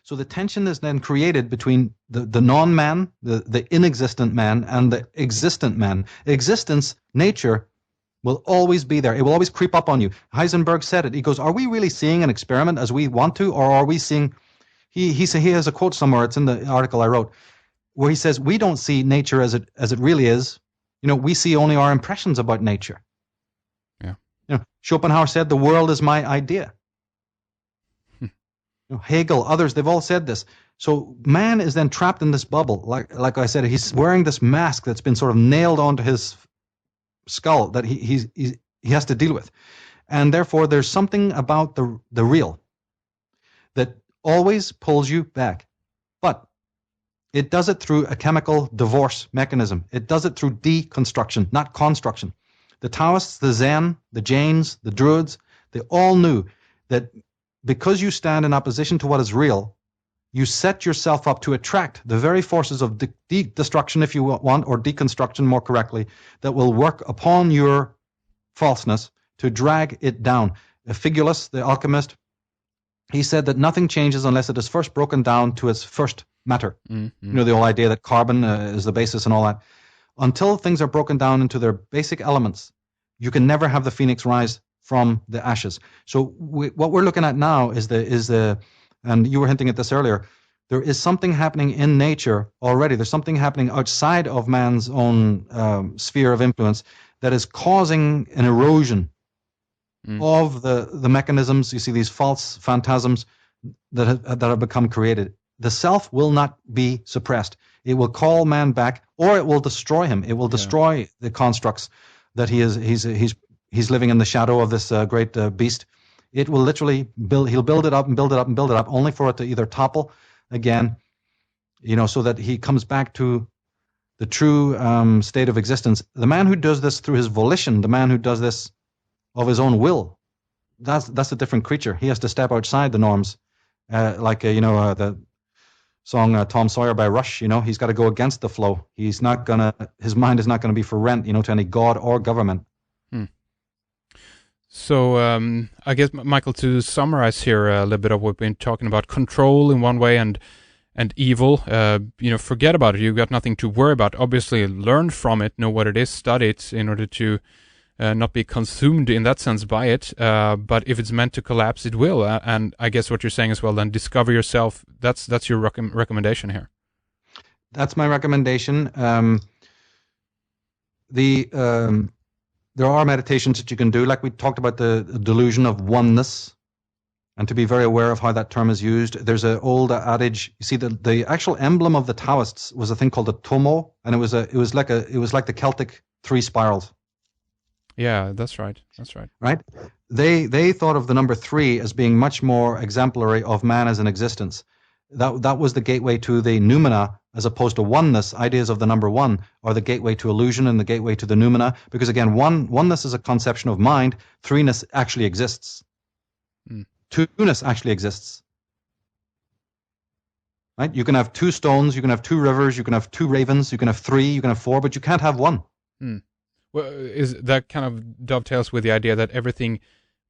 So the tension is then created between the non-man, the inexistent man, and the existent man. Existence, nature, will always be there. It will always creep up on you. Heisenberg said it. He goes, are we really seeing an experiment as we want to, or are we seeing... He has a quote somewhere, it's in the article I wrote, where he says, we don't see nature as it really is. We see only our impressions about nature. Yeah. Schopenhauer said, the world is my idea. Hegel, others, they've all said this. So man is then trapped in this bubble. Like I said, he's wearing this mask that's been sort of nailed onto his skull that he has to deal with. And therefore, there's something about the real that always pulls you back. But it does it through a chemical divorce mechanism. It does it through deconstruction, not construction. The Taoists, the Zen, the Jains, the Druids, they all knew that because you stand in opposition to what is real, you set yourself up to attract the very forces of destruction, if you want, or deconstruction more correctly, that will work upon your falseness to drag it down. Figulus, the alchemist, he said that nothing changes unless it is first broken down to its first matter. Mm-hmm. The whole idea that carbon is the basis and all that. Until things are broken down into their basic elements, you can never have the phoenix rise from the ashes. So what we're looking at now is the and you were hinting at this earlier, there is something happening in nature already. There's something happening outside of man's own sphere of influence that is causing an erosion of the mechanisms. You see these false phantasms that have become created. The self will not be suppressed. It will call man back, or it will destroy him. It will destroy the constructs that he's living in the shadow of this great beast. It will literally he'll build it up and build it up and build it up, only for it to either topple again, so that he comes back to the true state of existence. The man who does this through his volition, the man who does this of his own will, that's a different creature. He has to step outside the norms, the song Tom Sawyer by Rush. He's got to go against the flow. His mind is not gonna be for rent, to any god or government. So I guess, Michael, to summarize here a little bit of what we've been talking about, control in one way and evil, forget about it. You've got nothing to worry about. Obviously, learn from it, know what it is, study it in order to not be consumed in that sense by it. But if it's meant to collapse, it will. And I guess what you're saying as well, then discover yourself. That's your recommendation here. That's my recommendation. There are meditations that you can do, like we talked about the delusion of oneness, and to be very aware of how that term is used. There's an old adage. You see, the actual emblem of the Taoists was a thing called a tomo, and it was like the Celtic three spirals. Yeah, that's right. That's right. Right? They thought of the number 3 as being much more exemplary of man as an existence. That was the gateway to the noumena, as opposed to oneness. Ideas of the number 1 are the gateway to illusion and the gateway to the noumena, because again, oneness is a conception of mind. 3ness actually exists. 2ness actually exists. Right? You can have 2 stones, you can have 2 rivers, you can have 2 ravens, you can have 3, you can have 4, but you can't have 1. Well, is that kind of dovetails with the idea that everything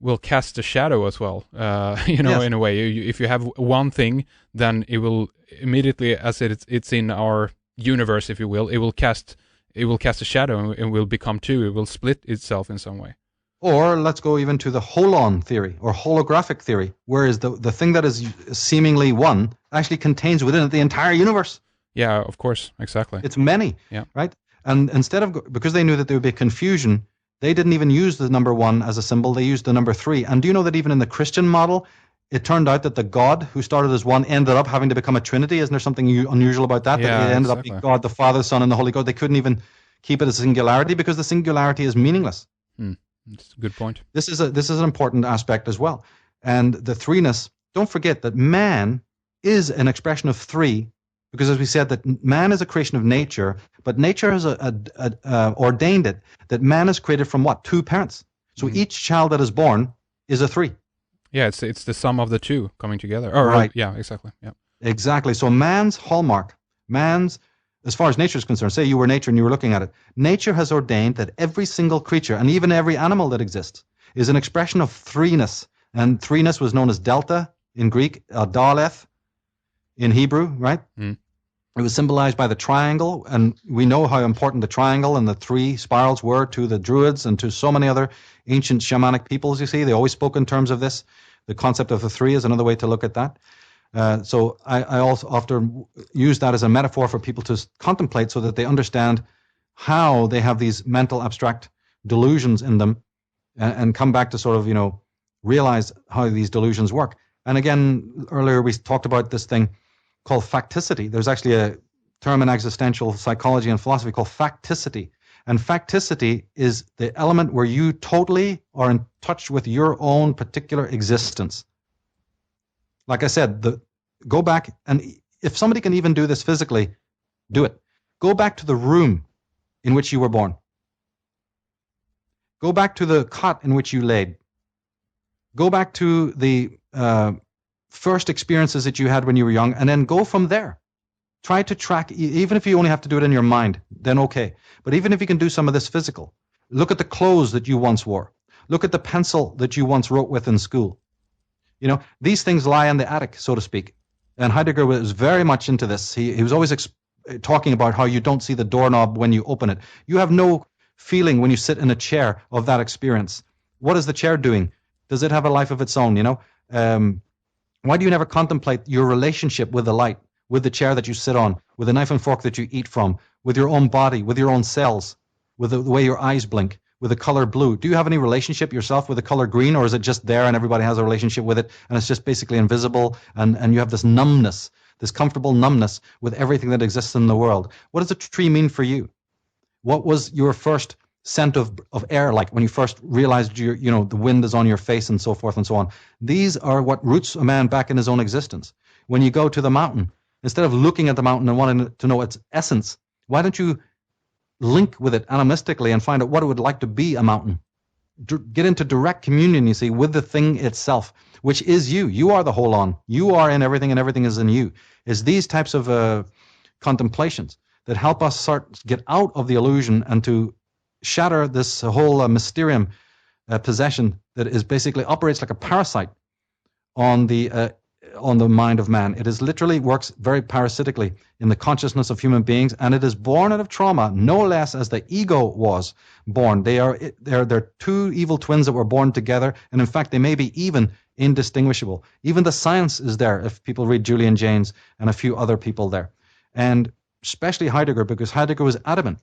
will cast a shadow as well, yes. In a way. If you have one thing, then it will immediately, as it's in our universe, if you will, it will cast a shadow and will become 2. It will split itself in some way. Or let's go even to the holon theory or holographic theory, whereas the thing that is seemingly 1 actually contains within it the entire universe. Yeah, of course, exactly. It's many, right? And instead of, because they knew that there would be confusion, they didn't even use the number 1 as a symbol. They used the number 3. And do you know that even in the Christian model, it turned out that the God who started as 1 ended up having to become a Trinity? Isn't there something unusual about that? Yeah, that it ended up being God, the Father, the Son, and the Holy Ghost. They couldn't even keep it as a singularity because the singularity is meaningless. That's a good point. This is an important aspect as well. And the 3ness, don't forget that man is an expression of 3, because as we said, that man is a creation of nature, but nature has ordained it that man is created from what? 2 parents. So each child that is born is a 3. Yeah, it's the sum of the 2 coming together. Right. Yeah, exactly. Yeah. Exactly. So man's hallmark, as far as nature is concerned, say you were nature and you were looking at it, nature has ordained that every single creature, and even every animal that exists, is an expression of 3ness. And 3ness was known as delta in Greek, daleth, in Hebrew, right? Mm. It was symbolized by the triangle, and we know how important the triangle and the three spirals were to the Druids and to so many other ancient shamanic peoples, you see. They always spoke in terms of this. The concept of the three is another way to look at that. So I also often use that as a metaphor for people to contemplate so that they understand how they have these mental abstract delusions in them and come back to sort of, realize how these delusions work. And again, earlier we talked about this thing called facticity. There's actually a term in existential psychology and philosophy called facticity. And facticity is the element where you totally are in touch with your own particular existence. Like I said, go back, and if somebody can even do this physically, do it. Go back to the room in which you were born. Go back to the cot in which you laid. Go back to the first experiences that you had when you were young, and then go from there. Try to track, even if you only have to do it in your mind, then okay. But even if you can do some of this physical, look at the clothes that you once wore. Look at the pencil that you once wrote with in school. These things lie in the attic, so to speak. And Heidegger was very much into this. He was always talking about how you don't see the doorknob when you open it. You have no feeling when you sit in a chair of that experience. What is the chair doing? Does it have a life of its own, Why do you never contemplate your relationship with the light, with the chair that you sit on, with the knife and fork that you eat from, with your own body, with your own cells, with the way your eyes blink, with the color blue? Do you have any relationship yourself with the color green, or is it just there and everybody has a relationship with it and it's just basically invisible, and you have this numbness, this comfortable numbness with everything that exists in the world? What does a tree mean for you? What was your first scent of air like when you first realized the wind is on your face and so forth and so on? These are what roots a man back in his own existence. When you go to the mountain, instead of looking at the mountain and wanting to know its essence, why don't you link with it animistically and find out what it would like to be a mountain? Get into direct communion, you see, with the thing itself, which is you. You are the whole on. You are in everything and everything is in you. It's these types of contemplations that help us get out of the illusion and to shatter this whole mysterium possession that is basically operates like a parasite on the mind of man. It is literally works very parasitically in the consciousness of human beings, and it is born out of trauma, no less as the ego was born. They're two evil twins that were born together, and in fact they may be even indistinguishable. Even the science is there if people read Julian Jaynes and a few other people there, and especially Heidegger, because Heidegger was adamant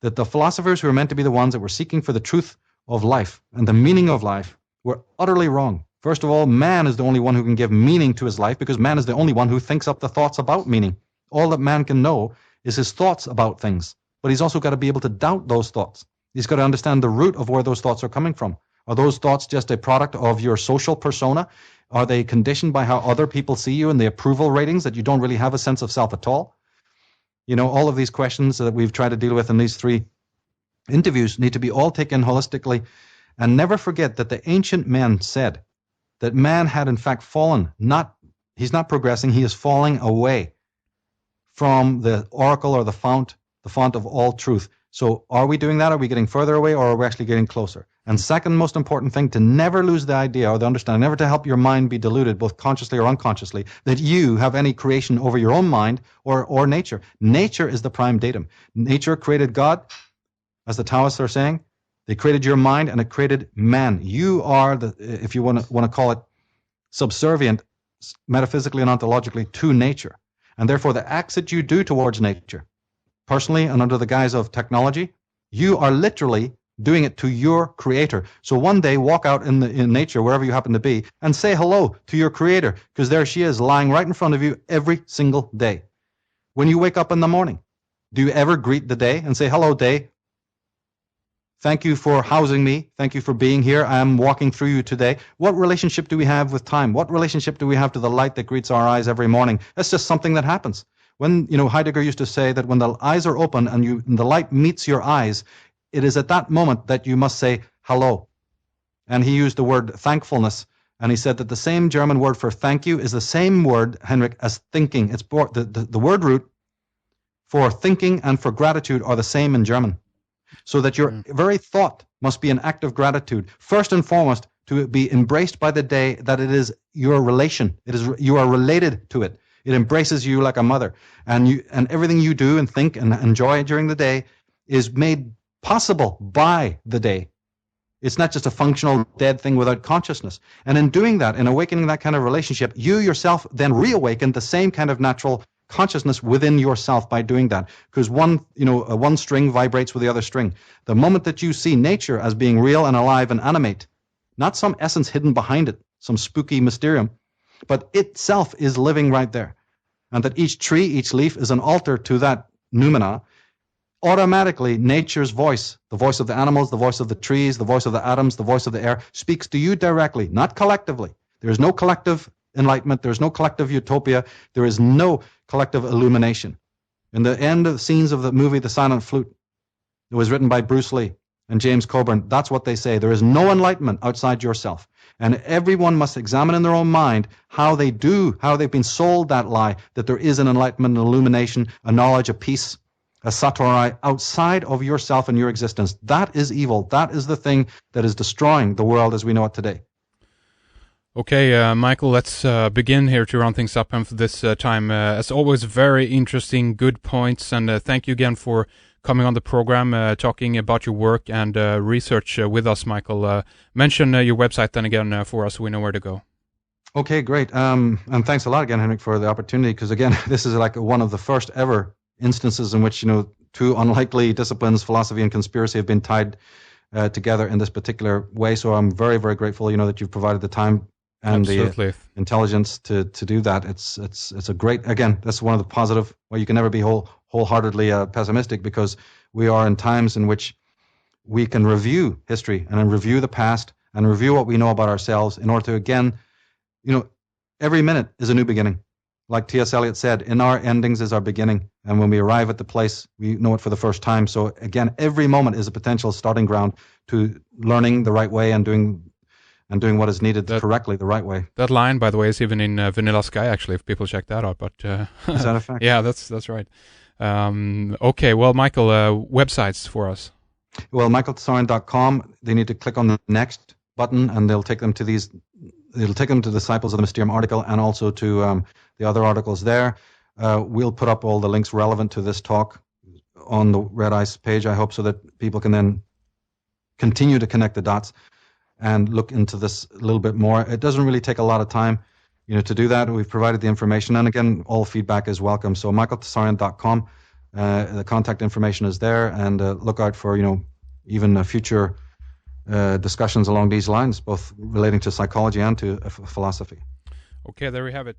that the philosophers who were meant to be the ones that were seeking for the truth of life and the meaning of life were utterly wrong. First of all, man is the only one who can give meaning to his life, because man is the only one who thinks up the thoughts about meaning. All that man can know is his thoughts about things, but he's also got to be able to doubt those thoughts. He's got to understand the root of where those thoughts are coming from. Are those thoughts just a product of your social persona? Are they conditioned by how other people see you and the approval ratings that you don't really have a sense of self at all? All of these questions that we've tried to deal with in these 3 interviews need to be all taken holistically, and never forget that the ancient men said that man had in fact fallen. He's not progressing, he is falling away from the oracle or the font of all truth. So are we doing that? Are we getting further away, or are we actually getting closer? And second most important thing, to never lose the idea or the understanding, never to help your mind be deluded, both consciously or unconsciously, that you have any creation over your own mind or nature. Nature is the prime datum. Nature created God, as the Taoists are saying. They created your mind, and it created man. You are if you want to call it, subservient, metaphysically and ontologically, to nature. And therefore, the acts that you do towards nature, personally and under the guise of technology, you are literally doing it to your creator. So one day, walk out in nature, wherever you happen to be, and say hello to your creator, because there she is, lying right in front of you every single day. When you wake up in the morning, do you ever greet the day and say, hello, day? Thank you for housing me. Thank you for being here. I am walking through you today. What relationship do we have with time? What relationship do we have to the light that greets our eyes every morning? That's just something that happens. When, Heidegger used to say that when the eyes are open and the light meets your eyes, it is at that moment that you must say hello. And he used the word thankfulness. And he said that the same German word for thank you is the same word, Henrik, as thinking. It's the word root for thinking and for gratitude are the same in German. So that your very thought must be an act of gratitude. First and foremost, to be embraced by the day that it is your relation. You are related to it. It embraces you like a mother, and everything you do and think and enjoy during the day is made possible by the day. It's not just a functional dead thing without consciousness. And in doing that, in awakening that kind of relationship, you yourself then reawaken the same kind of natural consciousness within yourself by doing that. Because one string vibrates with the other string. The moment that you see nature as being real and alive and animate, not some essence hidden behind it, some spooky mysterium, but itself is living right there. And that each tree, each leaf is an altar to that noumena, automatically nature's voice, the voice of the animals, the voice of the trees, the voice of the atoms, the voice of the air, speaks to you directly, not collectively. There is no collective enlightenment. There is no collective utopia. There is no collective illumination. In the end of the scenes of the movie The Silent Flute, it was written by Bruce Lee and James Coburn. That's what they say. There is no enlightenment outside yourself. And everyone must examine in their own mind how they've been sold that lie, that there is an enlightenment, an illumination, a knowledge, a peace, a satori outside of yourself and your existence. That is evil. That is the thing that is destroying the world as we know it today. Okay, Michael, let's begin here to round things up for this time. As always, very interesting, good points, and thank you again for coming on the program, talking about your work and research with us, Michael. Mention your website then again for us so we know where to go. Okay, great. And thanks a lot again, Henrik, for the opportunity, because again, this is like one of the first ever instances in which, two unlikely disciplines, philosophy and conspiracy, have been tied together in this particular way. So I'm very, very grateful, that you've provided the time and Absolutely. the intelligence to do that. It's a great, again, that's one of the positive, well, you can never be wholeheartedly pessimistic, because we are in times in which we can review history and review the past and review what we know about ourselves in order to, again, every minute is a new beginning. Like T.S. Eliot said, in our endings is our beginning. And when we arrive at the place, we know it for the first time. So again, every moment is a potential starting ground to learning the right way and doing what is needed correctly, the right way. That line, by the way, is even in Vanilla Sky, actually, if people check that out. But is that a fact? Yeah, that's right. Okay, well, Michael, websites for us. Well, michaeltsarion.com. They need to click on the next button, and they'll take them to these. It'll take them to the Disciples of the Mysterium article and also to the other articles there. We'll put up all the links relevant to this talk on the Red Ice page, I hope, so that people can then continue to connect the dots and look into this a little bit more. It doesn't really take a lot of time, to do that. We've provided the information, and again, all feedback is welcome. So michaeltsarion.com, the contact information is there, and look out for, even future discussions along these lines, both relating to psychology and to philosophy. Okay, there we have it.